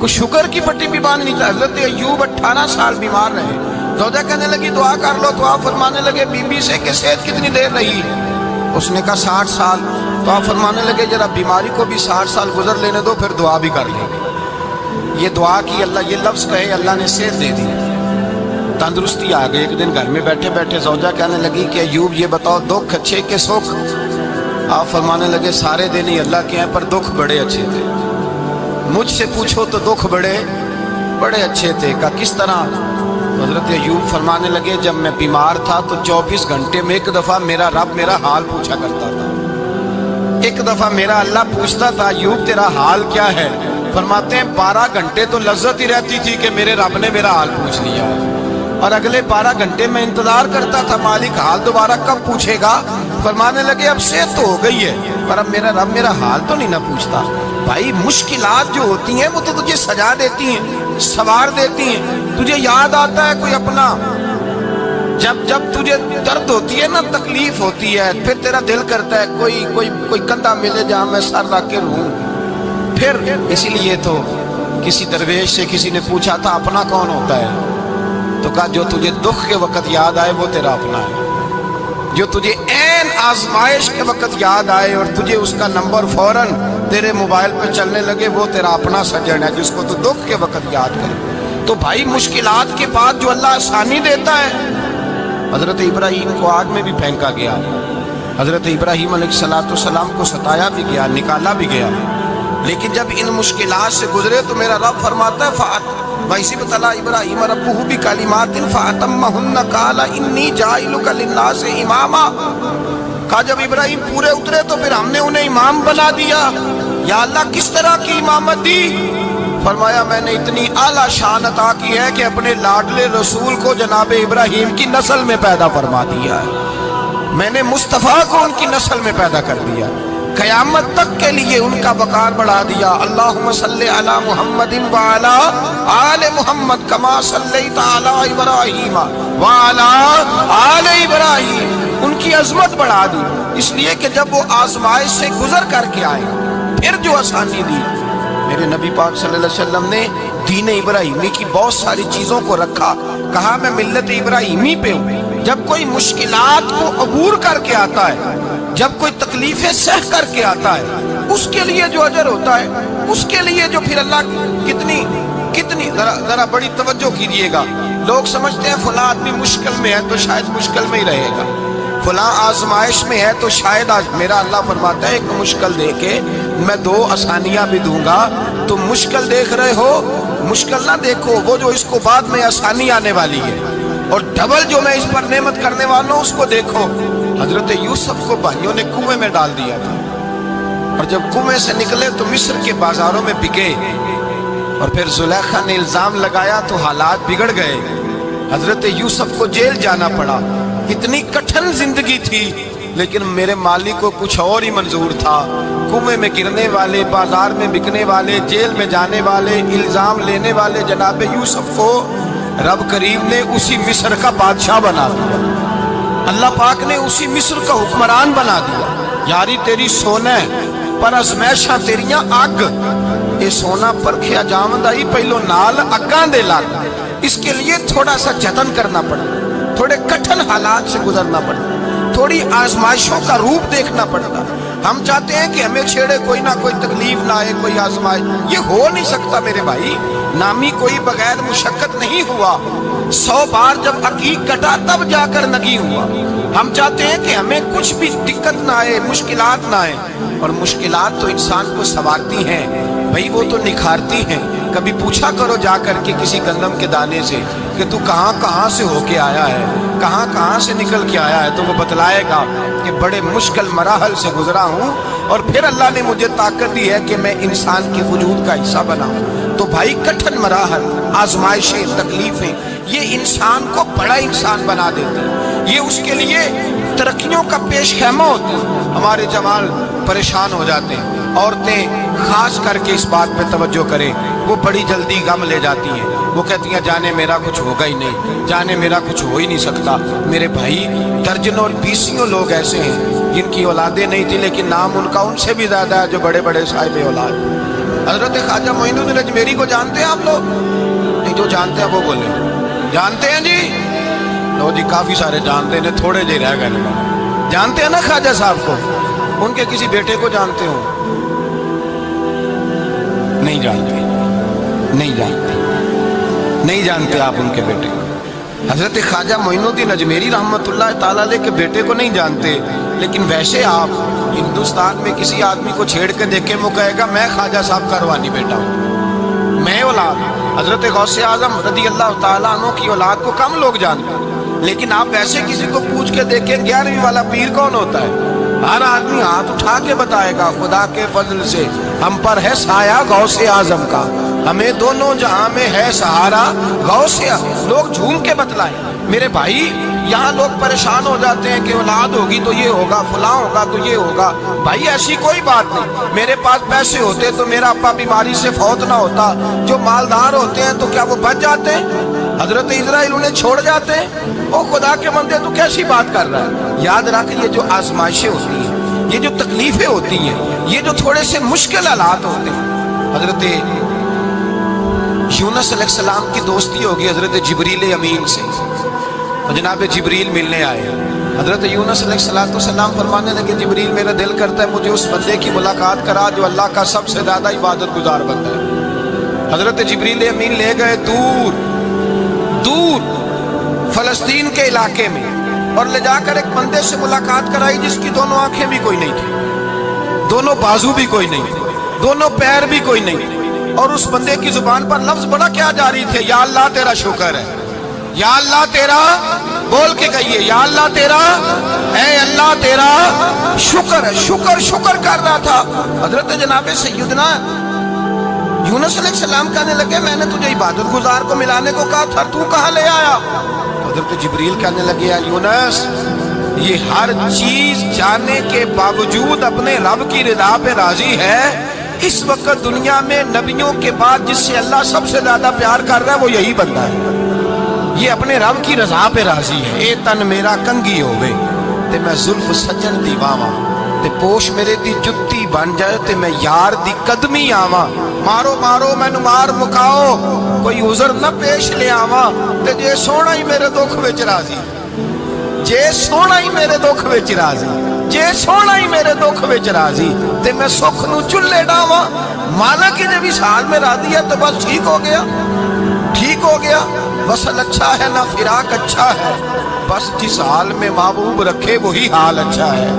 کوئی شوگر کی پٹی بھی باندھ نہیں تھا. حضرت ایوب 18 سال بیمار رہے. زوجہ کہنے لگی دعا کر لو تو آپ فرمانے لگے بی بی سے کہ صحت کتنی دیر رہی؟ اس نے کہا 60 سال. تو آپ فرمانے لگے ذرا بیماری کو بھی 60 سال گزر لینے دو پھر دعا بھی کر لیں. یہ دعا کی اللہ یہ لفظ کہے اللہ نے صحت دے دی, تندرستی آ گئی. ایک دن گھر میں بیٹھے بیٹھے زوجہ کہنے لگی کہ ایوب یہ بتاؤ دکھ اچھے کہ سکھ؟ آپ فرمانے لگے سارے دن ہی اللہ کے ہیں پر دکھ بڑے اچھے تھے. مجھ سے پوچھو تو دکھ بڑے اچھے تھے. کہا کس طرح؟ حضرت ایوب فرمانے لگے جب میں بیمار تھا تو 24 گھنٹے میں ایک دفعہ میرا رب میرا حال پوچھا کرتا تھا. ایک دفعہ میرا اللہ پوچھتا تھا ایوب تیرا حال کیا ہے؟ فرماتے ہیں 12 گھنٹے تو لذت ہی رہتی تھی کہ میرے رب نے میرا حال پوچھ لیا, اور اگلے 12 گھنٹے میں انتظار کرتا تھا مالک حال دوبارہ کب پوچھے گا. فرمانے لگے اب صحت تو ہو گئی ہے پر اب میرا رب میرا حال تو نہیں نہ پوچھتا. بھائی مشکلات جو ہوتی ہیں وہ تو تجھے سجا دیتی ہیں, سوار دیتی ہیں. تجھے یاد آتا ہے کوئی اپنا, جب تجھے درد ہوتی ہے نا تکلیف ہوتی ہے پھر تیرا دل کرتا ہے کوئی کندھا ملے جہاں میں سر رکھ کے رہوں. پھر اسی لیے تو کسی درویش سے کسی نے پوچھا تھا اپنا کون ہوتا ہے؟ تو کہا جو تجھے دکھ کے وقت یاد آئے وہ تیرا اپنا ہے. جو تجھے عین آزمائش کے وقت یاد آئے اور تجھے اس کا نمبر فوراً تیرے موبائل پہ چلنے لگے وہ تیرا اپنا سجن ہے جس کو تو دکھ کے وقت یاد کرے. تو بھائی مشکلات کے بعد جو اللہ آسانی دیتا ہے. حضرت ابراہیم کو آگ میں بھی پھینکا گیا, حضرت ابراہیم علیہ السلام کو ستایا بھی گیا, نکالا بھی گیا, لیکن جب ان مشکلات سے گزرے تو میرا رب فرماتا ہے وَإِذِ ابْتَلَىٰ إِبْرَاهِيمَ رَبُّهُ بِكَلِمَاتٍ فَأَتَمَّهُنَّ قَالَ إِنِّي جَاعِلُكَ لِلنَّاسِ إِمَامًا. کہا جب ابراہیم پورے اترے تو پھر ہم نے انہیں امام بنا دیا. یا اللہ کس طرح کی امامت دی؟ فرمایا میں نے اتنی اعلیٰ شان عطا کی ہے کہ اپنے لاڈلے رسول کو جناب ابراہیم کی نسل میں پیدا فرما دیا ہے. میں نے مصطفیٰ کو ان کی نسل میں پیدا کر دیا, قیامت تک کے لیے ان کا وقار بڑھا دیا. اللہم صلی علی محمد وعلی آل محمد کما صلیت علی ابراہیم وعلی آل ابراہیم. ان کی عظمت بڑھا دی اس لیے کہ جب وہ آزمائش سے گزر کر کے آئے پھر جو آسانی دی. میرے نبی پاک صلی اللہ علیہ وسلم نے دین ابراہیمی کی بہت ساری چیزوں کو رکھا, کہا میں ملت ابراہیمی پہ ہوں. جب کوئی مشکلات کو عبور کر کے آتا ہے, جب کوئی تکلیفیں سہ کر کے آتا ہے, اس کے لیے جو اجر ہوتا ہے, اس کے لیے جو پھر اللہ کتنی ذرا بڑی توجہ کیجئے گا. لوگ سمجھتے ہیں فلاں آدمی مشکل میں ہے تو شاید مشکل میں ہی رہے گا, فلاں آزمائش میں ہے تو شاید میرا اللہ فرماتا ہے ایک مشکل دے کے میں 2 آسانیاں بھی دوں گا. تم مشکل دیکھ رہے ہو, مشکل نہ دیکھو, وہ جو اس کو بعد میں آسانی آنے والی ہے, اور ڈبل جو میں اس پر نعمت کرنے والا ہوں اس کو دیکھو. حضرت یوسف کو بھائیوں نے کنویں میں ڈال دیا تھا, اور جب کنویں سے نکلے تو مصر کے بازاروں میں بکے, اور پھر زلیخا نے الزام لگایا تو حالات بگڑ گئے. حضرت یوسف کو جیل جانا پڑا. اتنی کٹھن زندگی تھی لیکن میرے مالک کو کچھ اور ہی منظور تھا. کنویں میں گرنے والے, بازار میں بکنے والے, جیل میں جانے والے, الزام لینے والے جناب یوسف کو رب کریم نے اسی مصر کا بادشاہ بنا دیا. اللہ پاک نے اسی مصر کا حکمران بنا دیا. یاری تیری سونا پر ازمیشاں تیریاں اگ, اے سونا پرکھیا جاوندا ہی پہلو نال اگاں دے لگ. اس کے لیے تھوڑا سا جتن کرنا پڑتا, تھوڑے کٹھن حالات سے گزرنا پڑتا, تھوڑی آزمائشوں کا روپ دیکھنا پڑتا. ہم چاہتے ہیں کہ ہمیں چھیڑے کوئی نہ کوئی تکلیف نہ آئے, کوئی آزمائش. یہ ہو نہیں سکتا میرے بھائی. نامی کوئی بغیر مشقت نہیں ہوا. 100 بار جب عقیق کٹا تب جا کر نگی ہوا. ہم چاہتے ہیں کہ ہمیں کچھ بھی دقت نہ آئے, مشکلات نہ آئے, اور مشکلات تو انسان کو سنوارتی ہیں بھائی, وہ تو نکھارتی ہیں. کبھی پوچھا کرو جا کر کے کسی گندم کے دانے سے کہ تو کہاں سے ہو کے آیا ہے, کہاں سے نکل کے آیا ہے, تو وہ بتلائے گا کہ بڑے مشکل مراحل سے گزرا ہوں اور پھر اللہ نے مجھے طاقت دی ہے کہ میں انسان کے وجود کا حصہ بناؤں. تو بھائی کٹھن مراحل, آزمائشیں, تکلیفیں یہ انسان کو بڑا انسان بنا دیتی ہیں. یہ اس کے لیے ترقیوں کا پیش خیمہ ہوتا ہے. ہمارے جوان پریشان ہو جاتے ہیں, عورتیں خاص کر کے اس بات پہ توجہ کریں, وہ بڑی جلدی غم لے جاتی ہیں. وہ کہتی ہیں جانے میرا کچھ ہوگا ہی نہیں, جانے میرا کچھ ہو ہی نہیں سکتا. میرے بھائی درجنوں اور بیسیوں لوگ ایسے ہیں جن کی اولادیں نہیں تھی لیکن نام ان کا ان سے بھی زیادہ ہے جو بڑے بڑے صاحب اولاد. حضرت خواجہ معین الدین اجمیری کو جانتے ہیں آپ لوگ؟ نہیں، جو جانتے ہیں وہ بولے جانتے ہیں جی؟ لو جی، کافی سارے جانتے ہیں، تھوڑے جی رہ گئے۔ جانتے ہیں نا خواجہ صاحب کو؟ ان کے کسی بیٹے کو جانتے ہو؟ نہیں جانتے، نہیں جانتے، نہیں جانتے آپ ان کے بیٹے کو۔ حضرت خواجہ معین الدین اجمیری رحمۃ اللہ تعالیٰ علیہ کے بیٹے کو نہیں جانتے، لیکن ویسے آپ ہندوستان میں کسی آدمی کو چھیڑ کے دیکھیں، وہ کہے گا میں خواجہ صاحب کا روحانی بیٹا ہوں، میں اولاد۔ حضرت غوث اعظم رضی اللہ تعالیٰ عنہ کی اولاد کو کم لوگ جانتے ہیں، لیکن آپ ویسے کسی کو پوچھ کے دیکھیں 11ویں والا پیر کون ہوتا ہے، ہر آدمی ہاتھ اٹھا کے بتائے گا خدا کے فضل سے ہم پر ہے سایہ غوث اعظم کا، ہمیں دونوں جہاں میں ہے سہارا غوث اعظم۔ لوگ جھوم کے بتلائیں میرے بھائی، یہاں لوگ پریشان ہو جاتے ہیں کہ اولاد ہوگی تو یہ ہوگا، فلاں ہوگا تو یہ ہوگا۔ بھائی ایسی کوئی بات نہیں، میرے پاس پیسے ہوتے تو میرا ابا بیماری سے فوت نہ ہوتا۔ جو مالدار ہوتے ہیں تو کیا وہ بچ جاتے ہیں؟ حضرت اسرائیل انہیں چھوڑ جاتے ہیں؟ او خدا کے بندے تو کیسی بات کر رہا ہے؟ یاد رکھ، یہ جو آزمائشیں ہوتی ہیں، یہ جو تکلیفیں ہوتی ہیں، یہ جو تھوڑے سے مشکل حالات ہوتے ہیں، حضرت یونس علیہ السلام کی دوستی ہوگی حضرت جبریل امین سے، جناب جبریل ملنے آئے۔ حضرت یونس علیہ السلام فرمانے لگے جبریل میرا دل کرتا ہے مجھے اس بندے کی ملاقات کرا جو اللہ کا سب سے زیادہ عبادت گزار بندہ ہے۔ حضرت جبریل امین لے گئے دور دور فلسطین کے علاقے میں، اور لے جا کر ایک بندے سے ملاقات کرائی جس کی دونوں آنکھیں بھی کوئی نہیں تھی، دونوں بازو بھی کوئی نہیں تھے، دونوں پیر بھی کوئی نہیں تھے، اور اس بندے کی زبان پر لفظ بڑا کیا جاری تھے، یا اللہ تیرا شکر ہے، یا اللہ تیرا، بول کے کہیے یا اللہ تیرا، اے اللہ تیرا شکر ہے۔ شکر شکر کر رہا تھا۔ حضرت جناب سیدنا یونس علیہ السلام کہنے لگے میں نے تجھے عبادت گزار کو ملانے کو کہا تھا، تو کہاں لے آیا؟ حضرت جبریل کہنے لگے یا یونس، یہ ہر چیز جانے کے باوجود اپنے رب کی رضا پہ راضی ہے۔ اس وقت دنیا میں نبیوں کے بعد جس سے اللہ سب سے زیادہ پیار کر رہا ہے وہ یہی بندہ ہے، یہ اپنے رب کی رضا پہ راضی ہے۔ اے تن میرا کنگھی ہووے تے میں زلف سجن دی واواں، تے پوش میرے دی جتی بن جائے تے میں یار دی قدمی آواں۔ مارو مارو مینو مار مکاؤ، کوئی عذر نہ پیش لے آواں، تے جے سونا ہی میرے دکھ وچ راضی، جے سونا ہی میرے دکھ وچ راضی، جے سونا ہی میرے دکھ وچ راضی، تے میں سکھ نو چلے ڈاواں۔ مالک جے بھی سال میں راضی ہے تو بس ٹھیک ہو گیا، ٹھیک ہو گیا۔ وصل اچھا ہے نہ فراق اچھا ہے، بس جس حال میں محبوب رکھے وہی حال اچھا ہے۔